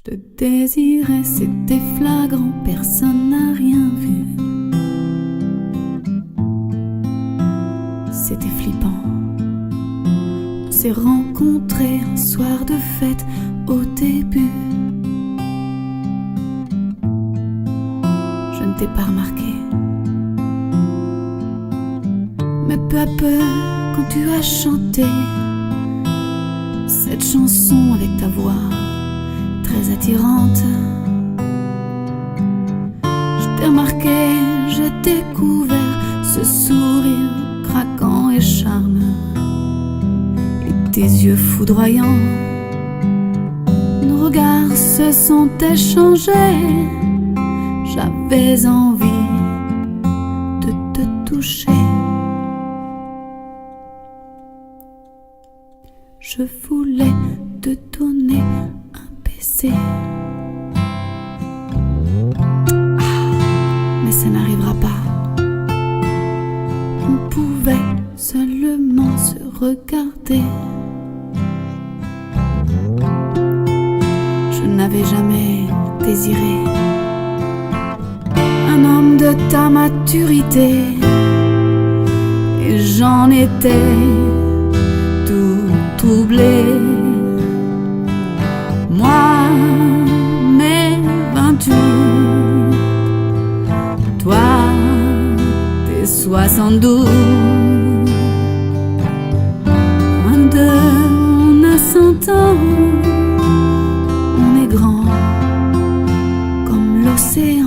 Je te désirais, c'était flagrant, personne n'a rien vu. C'était flippant. On s'est rencontrés un soir de fête au début. Je ne t'ai pas remarqué, mais peu à peu, quand tu as chanté cette chanson avec ta voix très attirante, je t'ai remarqué, j'ai découvert ce sourire craquant et charmeux et tes yeux foudroyants. Nos regards se sont échangés, j'avais envie de te toucher. Je voulais te donner un baiser, mais ça n'arrivera pas. On pouvait seulement se regarder. Je n'avais jamais désiré un homme de ta maturité, et j'en étais tout troublé. Moi, mes 28, toi, tes 72. Un deux, on a 100 ans, on est grand comme l'océan.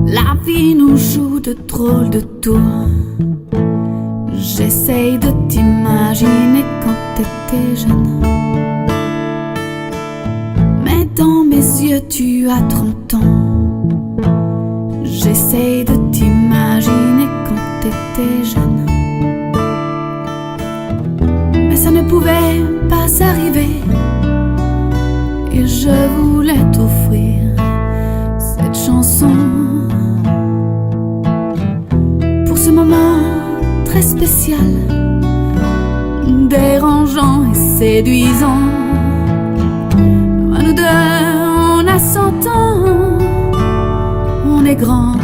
La vie nous joue de drôles de tours. J'essaye de t'imaginer quand t'étais jeune, mais dans mes yeux tu as 30 ans. J'essaye de t'imaginer quand t'étais jeune, mais ça ne pouvait pas arriver. Et je voulais t'offrir cette chanson pour ce moment très spécial, dérangeant et séduisant. À nous deux, on a 100 ans, on est grand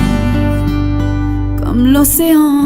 comme l'océan.